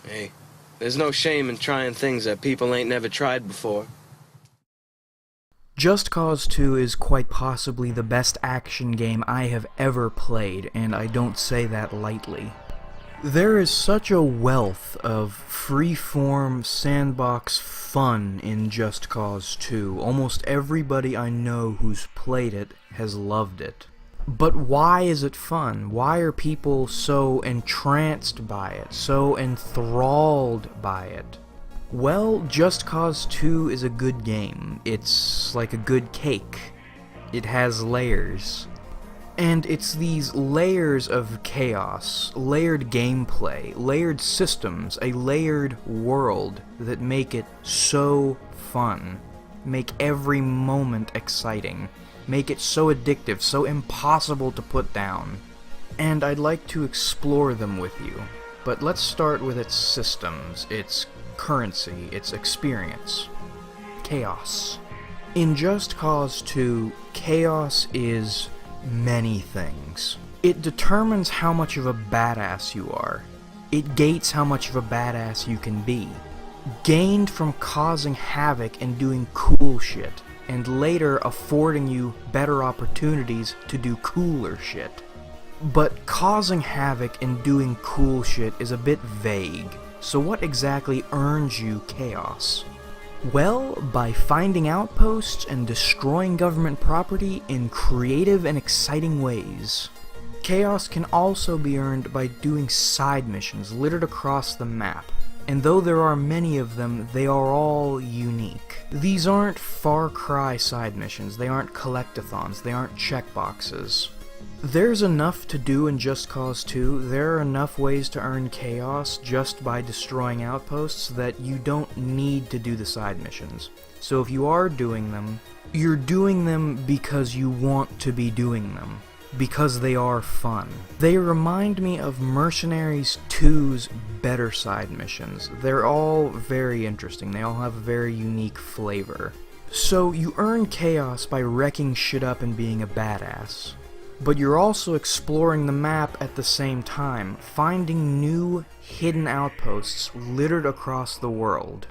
Hey, there's no shame in trying things that people ain't never tried before. Just Cause 2 is quite possibly the best action game I have ever played, and I don't say that lightly. There is such a wealth of free-form sandbox fun in Just Cause 2. Almost everybody I know who's played it has loved it. But why is it fun? Why are people so entranced by it, so enthralled by it? Well, Just Cause 2 is a good game. It's like a good cake. It has layers. And it's these layers of chaos, layered gameplay, layered systems, a layered world that make it so fun. Make every moment exciting. Make it so addictive, so impossible to put down. And I'd like to explore them with you. But let's start with its systems, its currency, its experience. Chaos. In Just Cause 2, chaos is many things. It determines how much of a badass you are. It gates how much of a badass you can be. Gained from causing havoc and doing cool shit, and later affording you better opportunities to do cooler shit. But causing havoc and doing cool shit is a bit vague, so what exactly earns you chaos? Well, by finding outposts and destroying government property in creative and exciting ways. Chaos can also be earned by doing side missions littered across the map, and though there are many of them, they are all unique. These aren't Far Cry side missions, they aren't collectathons, they aren't checkboxes. There's enough to do in Just Cause 2, there are enough ways to earn chaos just by destroying outposts that you don't need to do the side missions. So if you are doing them, you're doing them because you want to be doing them. Because they are fun. They remind me of Mercenaries 2's better side missions. They're all very interesting, they all have a very unique flavor. So you earn chaos by wrecking shit up and being a badass. But you're also exploring the map at the same time, finding new hidden outposts littered across the world.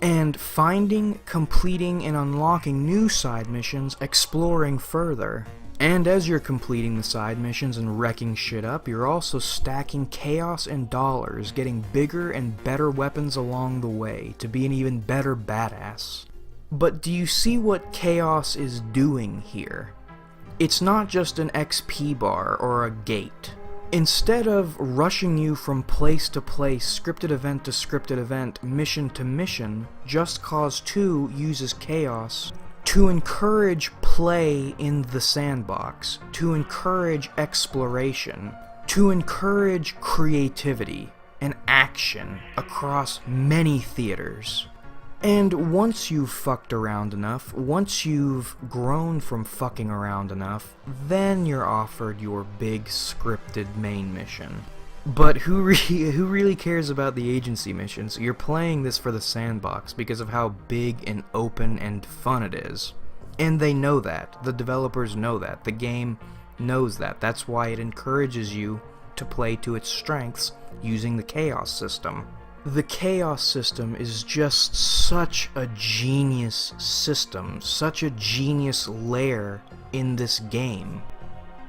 And finding, completing, and unlocking new side missions, exploring further. And as you're completing the side missions and wrecking shit up, you're also stacking chaos and dollars, getting bigger and better weapons along the way, to be an even better badass. But do you see what chaos is doing here? It's not just an XP bar or a gate. Instead of rushing you from place to place, scripted event to scripted event, mission to mission, Just Cause 2 uses chaos to encourage play in the sandbox, to encourage exploration, to encourage creativity and action across many theaters. And once you've fucked around enough, once you've grown from fucking around enough, then you're offered your big scripted main mission. But who really cares about the agency missions? You're playing this for the sandbox because of how big and open and fun it is. And they know that. The developers know that. The game knows that. That's why it encourages you to play to its strengths using the chaos system. The chaos system is just such a genius system, such a genius layer in this game.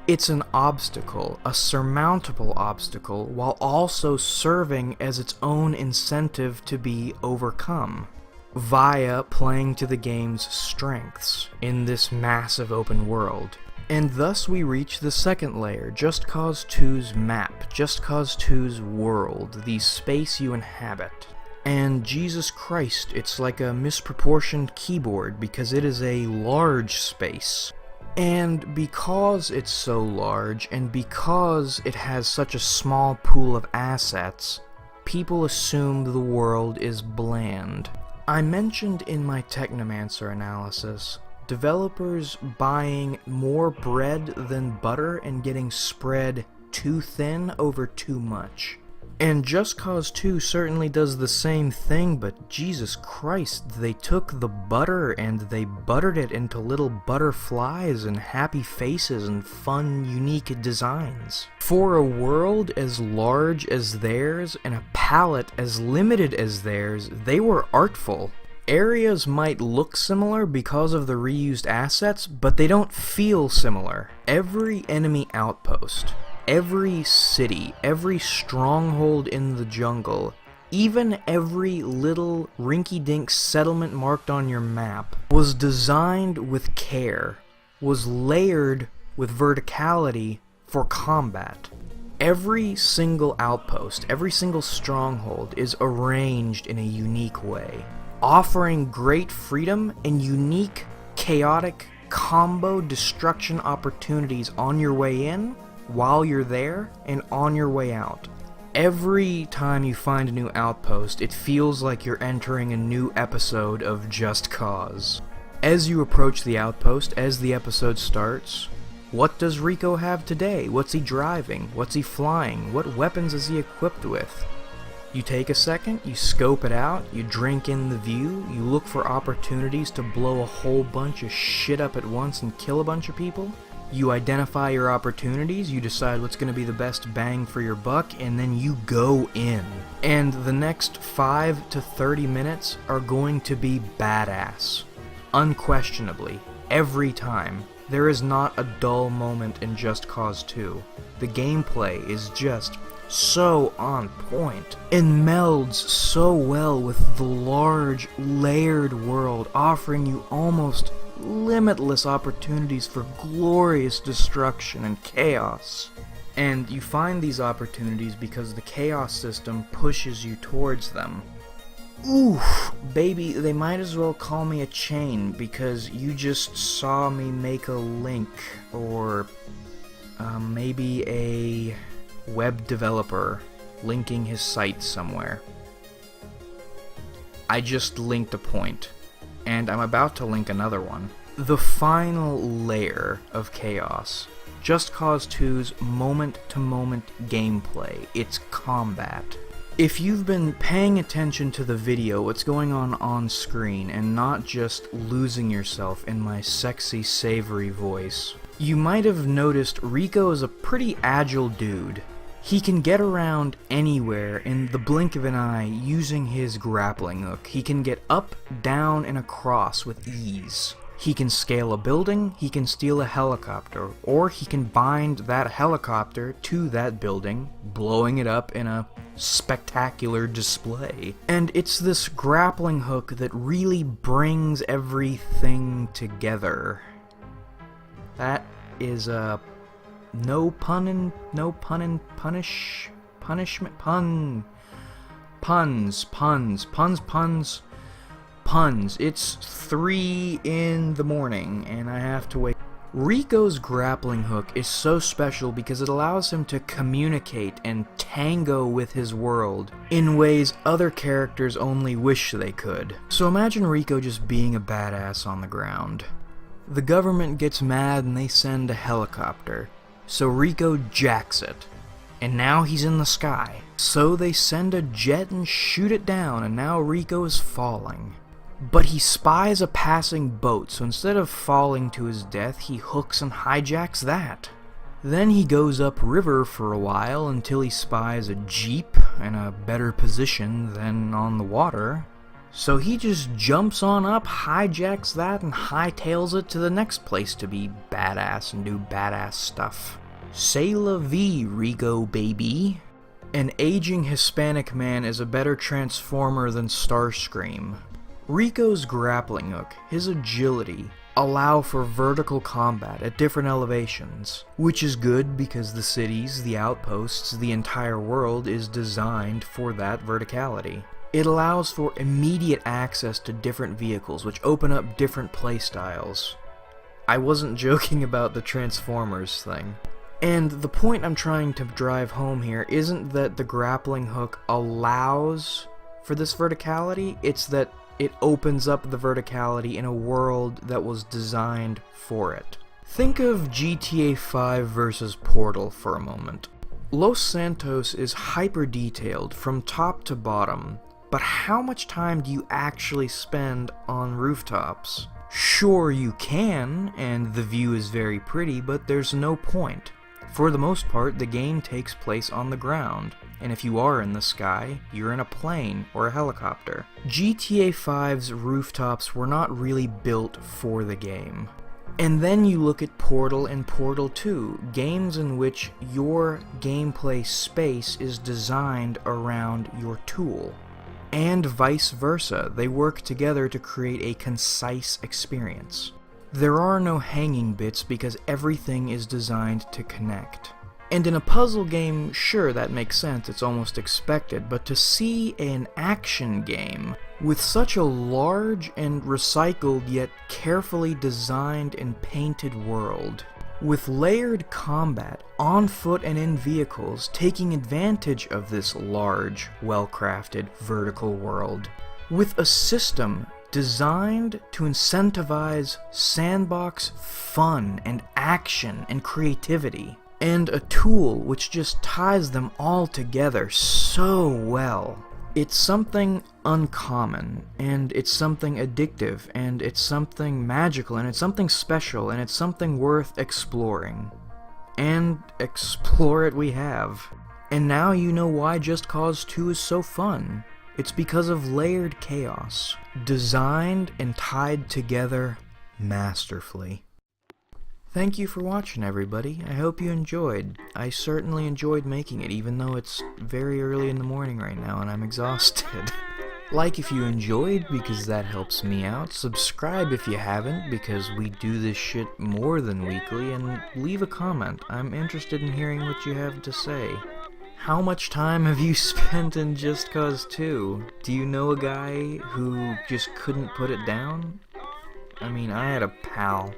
It's an obstacle, a surmountable obstacle, while also serving as its own incentive to be overcome, via playing to the game's strengths in this massive open world. And thus we reach the second layer, Just Cause 2's map, Just Cause 2's world, the space you inhabit. And Jesus Christ, it's like a misproportioned keyboard because it is a large space. And because it's so large, and because it has such a small pool of assets, people assume the world is bland. I mentioned in my Technomancer analysis developers buying more bread than butter and getting spread too thin over too much. And Just Cause 2 certainly does the same thing, but Jesus Christ, they took the butter and they buttered it into little butterflies and happy faces and fun, unique designs. For a world as large as theirs and a palette as limited as theirs, they were artful. Areas might look similar because of the reused assets, but they don't feel similar. Every enemy outpost, every city, every stronghold in the jungle, even every little rinky-dink settlement marked on your map was designed with care, was layered with verticality for combat. Every single outpost, every single stronghold is arranged in a unique way, offering great freedom and unique, chaotic combo destruction opportunities on your way in, while you're there, and on your way out. Every time you find a new outpost, it feels like you're entering a new episode of Just Cause. As you approach the outpost, as the episode starts, what does Rico have today? What's he driving? What's he flying? What weapons is he equipped with? You take a second, you scope it out, you drink in the view, you look for opportunities to blow a whole bunch of shit up at once and kill a bunch of people. You identify your opportunities, you decide what's going to be the best bang for your buck, and then you go in. And the next 5 to 30 minutes are going to be badass. Unquestionably. Every time. There is not a dull moment in Just Cause 2. The gameplay is just so on point and melds so well with the large, layered world, offering you almost limitless opportunities for glorious destruction and chaos. And you find these opportunities because the chaos system pushes you towards them. Oof, baby, they might as well call me a chain because you just saw me make a link, or maybe a web developer linking his site somewhere. I just linked a point, and I'm about to link another one. The final layer of chaos. Just Cause 2's moment-to-moment gameplay. It's combat. If you've been paying attention to the video, what's going on screen, and not just losing yourself in my sexy, savory voice, you might have noticed Rico is a pretty agile dude. He can get around anywhere in the blink of an eye using his grappling hook. He can get up, down, and across with ease. He can scale a building, he can steal a helicopter, or he can bind that helicopter to that building, blowing it up in a spectacular display. And it's this grappling hook that really brings everything together. That is a punishment. Puns. It's 3 in the morning, and I have to wait. Rico's grappling hook is so special because it allows him to communicate and tango with his world in ways other characters only wish they could. So imagine Rico just being a badass on the ground. The government gets mad and they send a helicopter, so Rico jacks it, and now he's in the sky. So they send a jet and shoot it down, and now Rico is falling. But he spies a passing boat, so instead of falling to his death, he hooks and hijacks that. Then he goes upriver for a while until he spies a jeep in a better position than on the water. So he just jumps on up, hijacks that, and hightails it to the next place to be badass and do badass stuff. C'est la vie, Rico baby. An aging Hispanic man is a better transformer than Starscream. Rico's grappling hook, his agility, allow for vertical combat at different elevations, which is good because the cities, the outposts, the entire world is designed for that verticality. It allows for immediate access to different vehicles, which open up different playstyles. I wasn't joking about the Transformers thing. And the point I'm trying to drive home here isn't that the grappling hook allows for this verticality, it's that it opens up the verticality in a world that was designed for it. Think of GTA 5 versus Portal for a moment. Los Santos is hyper detailed from top to bottom, but how much time do you actually spend on rooftops? Sure, you can, and the view is very pretty, but there's no point. For the most part, the game takes place on the ground, and if you are in the sky, you're in a plane or a helicopter. GTA 5's rooftops were not really built for the game. And then you look at Portal and Portal 2, games in which your gameplay space is designed around your tool. And vice versa, they work together to create a concise experience. There are no hanging bits because everything is designed to connect. And in a puzzle game, sure, that makes sense, it's almost expected, but to see an action game with such a large and recycled yet carefully designed and painted world, with layered combat on foot and in vehicles taking advantage of this large, well-crafted vertical world, with a system designed to incentivize sandbox fun and action and creativity, and a tool which just ties them all together so well. It's something uncommon, and it's something addictive, and it's something magical, and it's something special, and it's something worth exploring. And explore it we have. And now you know why Just Cause 2 is so fun. It's because of layered chaos, designed and tied together masterfully. Thank you for watching, everybody. I hope you enjoyed. I certainly enjoyed making it, even though it's very early in the morning right now and I'm exhausted. Like if you enjoyed, because that helps me out. Subscribe if you haven't, because we do this shit more than weekly. And leave a comment. I'm interested in hearing what you have to say. How much time have you spent in Just Cause 2? Do you know a guy who just couldn't put it down? I mean, I had a pal.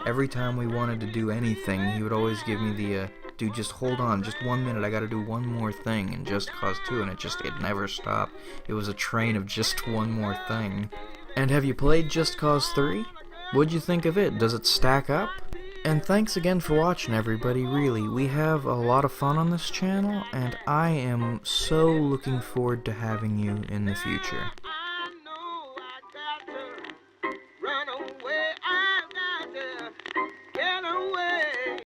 Every time we wanted to do anything, he would always give me the, dude, just hold on, just 1 minute, I gotta do one more thing in Just Cause 2, and it never stopped. It was a train of just one more thing. And have you played Just Cause 3? What'd you think of it? Does it stack up? And thanks again for watching, everybody, really. We have a lot of fun on this channel, and I am so looking forward to having you in the future.